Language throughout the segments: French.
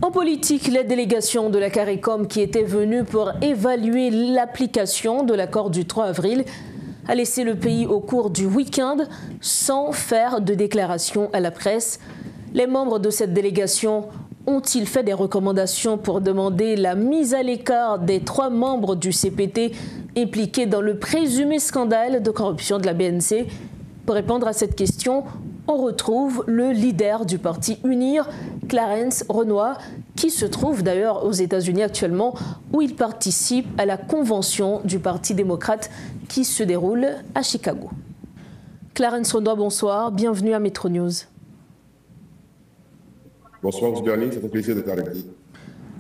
En politique, la délégation de la CARICOM qui était venue pour évaluer l'application de l'accord du 3 avril a laissé le pays au cours du week-end sans faire de déclaration à la presse. Les membres de cette délégation ont-ils fait des recommandations pour demander la mise à l'écart des 3 membres du CPT impliqués dans le présumé scandale de corruption de la BNC? Pour répondre à cette question, on retrouve le leader du parti UNIR, Clarence Renoir, qui se trouve d'ailleurs aux États-Unis actuellement, où il participe à la convention du Parti démocrate qui se déroule à Chicago. Clarence Renoir, bonsoir, bienvenue à Metro News. Bonsoir, Berlin, c'est un plaisir d'être avec vous.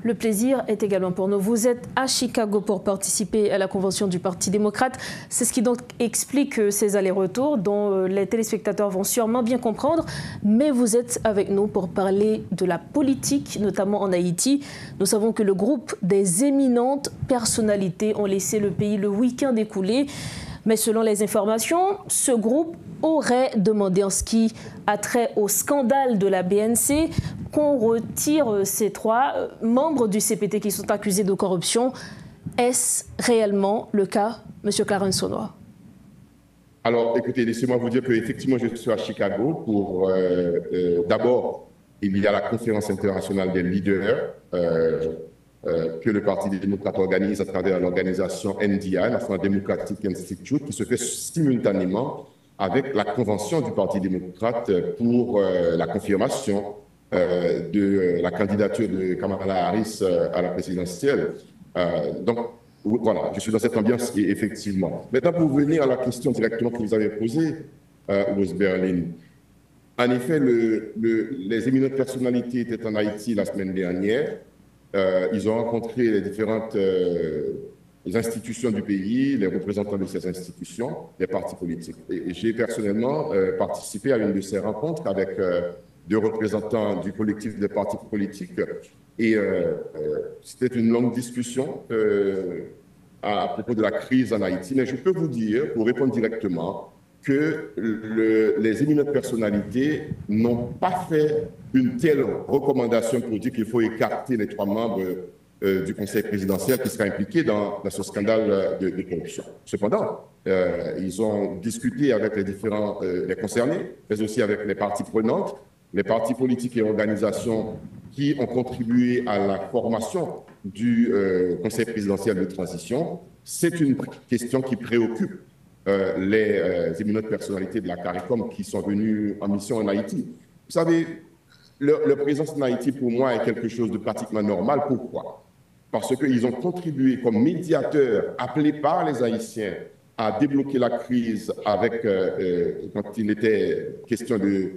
Le plaisir est également pour nous. Vous êtes à Chicago pour participer à la convention du Parti démocrate. C'est ce qui donc explique ces allers-retours dont les téléspectateurs vont sûrement bien comprendre. Mais vous êtes avec nous pour parler de la politique, notamment en Haïti. Nous savons que le groupe des éminentes personnalités ont laissé le pays le week-end écoulé. Mais selon les informations, ce groupe aurait demandé en ce qui a trait au scandale de la BNC qu'on retire ces 3 membres du CPT qui sont accusés de corruption. Est-ce réellement le cas, M. Clarence Renoir? Alors, écoutez, laissez-moi vous dire qu'effectivement, je suis à Chicago pour... D'abord, il y a la conférence internationale des leaders que le Parti démocrate organise à travers l'organisation NDI, National Democratic Institute, qui se fait simultanément avec la convention du Parti démocrate pour la confirmation de la candidature de Kamala Harris à la présidentielle. Donc, voilà, je suis dans cette ambiance, effectivement. Maintenant, pour venir à la question directement que vous avez posée, Rose Berlin, en effet, les éminentes personnalités étaient en Haïti la semaine dernière. Ils ont rencontré les différentes les institutions du pays, les représentants de ces institutions, les partis politiques. Et j'ai personnellement participé à une de ces rencontres avec 2 représentants du collectif des partis politiques. Et c'était une longue discussion à propos de la crise en Haïti. Mais je peux vous dire, pour répondre directement, que les éminentes personnalités n'ont pas fait une telle recommandation pour dire qu'il faut écarter les 3 membres du Conseil présidentiel qui seraient impliqués dans ce scandale de corruption. Cependant, ils ont discuté avec les concernés, mais aussi avec les parties prenantes, les partis politiques et organisations qui ont contribué à la formation du Conseil présidentiel de transition. C'est une question qui préoccupe les éminentes personnalités de la CARICOM qui sont venues en mission en Haïti. Vous savez, leur présence en Haïti, pour moi, est quelque chose de pratiquement normal. Pourquoi? Parce qu'ils ont contribué comme médiateurs appelés par les Haïtiens à débloquer la crise avec, quand il était question de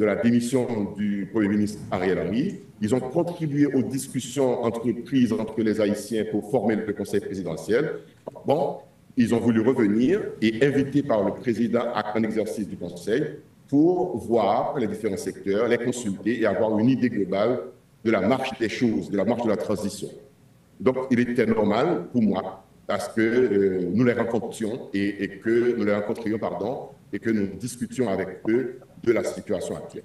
la démission du Premier ministre Ariel Henry. Ils ont contribué aux discussions entreprises entre les Haïtiens pour former le Conseil présidentiel. Bon, ils ont voulu revenir et inviter par le président en exercice du Conseil pour voir les différents secteurs, les consulter et avoir une idée globale de la marche des choses, de la marche de la transition. Donc, il était normal pour moi parce que nous les rencontrions et que nous discutions avec eux de la situation actuelle.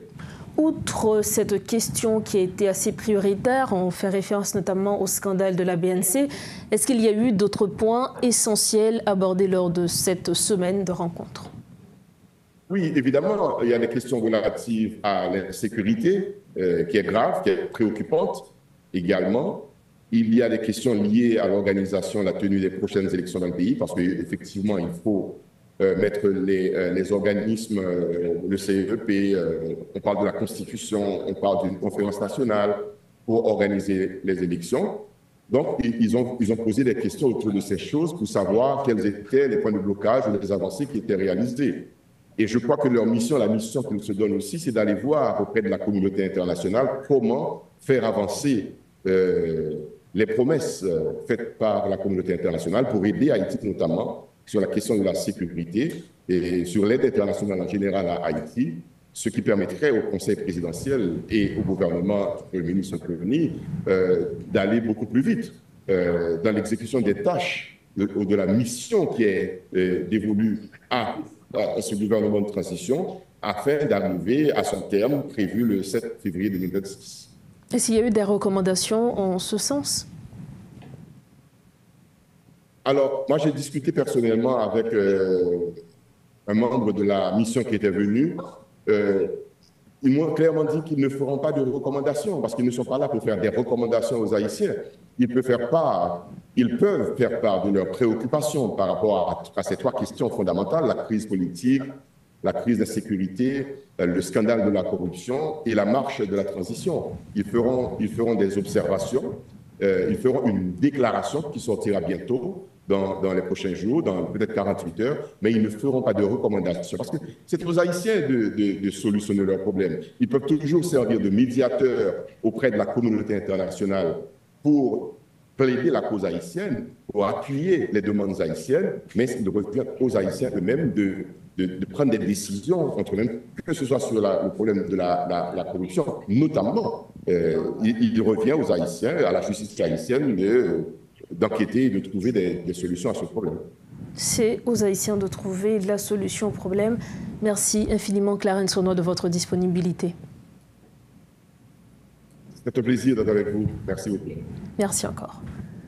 Outre cette question qui a été assez prioritaire, on fait référence notamment au scandale de la BNC, est-ce qu'il y a eu d'autres points essentiels abordés lors de cette semaine de rencontres? Oui, évidemment, il y a des questions relatives à l'insécurité, qui est grave, qui est préoccupante également. Il y a des questions liées à l'organisation, la tenue des prochaines élections dans le pays, parce qu'effectivement, il faut mettre les organismes, le CEP, on parle de la Constitution, on parle d'une conférence nationale pour organiser les élections. Donc, ils ont posé des questions autour de ces choses pour savoir quels étaient les points de blocage ou les avancées qui étaient réalisées. Et je crois que leur mission, la mission qu'ils se donnent aussi, c'est d'aller voir auprès de la communauté internationale comment faire avancer les promesses faites par la communauté internationale pour aider Haïti notamment sur la question de la sécurité et sur l'aide internationale en général à Haïti, ce qui permettrait au Conseil présidentiel et au gouvernement du Premier ministre d'aller beaucoup plus vite dans l'exécution des tâches de la mission qui est dévolue à ce gouvernement de transition afin d'arriver à son terme prévu le 7 février 2026. Est-ce qu'il y a eu des recommandations en ce sens? Alors, moi, j'ai discuté personnellement avec un membre de la mission qui était venu. Ils m'ont clairement dit qu'ils ne feront pas de recommandations parce qu'ils ne sont pas là pour faire des recommandations aux Haïtiens. Ils peuvent faire part de leurs préoccupations par rapport à ces trois questions fondamentales, la crise politique, la crise de sécurité, le scandale de la corruption et la marche de la transition. Ils feront des observations, ils feront une déclaration qui sortira bientôt dans les prochains jours, dans peut-être 48 heures, mais ils ne feront pas de recommandations. Parce que c'est aux Haïtiens de solutionner leurs problèmes. Ils peuvent toujours servir de médiateurs auprès de la communauté internationale pour plaider la cause haïtienne, pour appuyer les demandes haïtiennes, mais il revient aux Haïtiens eux-mêmes de prendre des décisions entre eux-mêmes, que ce soit sur le problème de la corruption, notamment. Il revient aux Haïtiens, à la justice haïtienne, d'enquêter et de trouver des solutions à ce problème. C'est aux Haïtiens de trouver la solution au problème. Merci infiniment, Clarence Sono, de votre disponibilité. C'est un plaisir d'être avec vous. Merci beaucoup. Merci encore.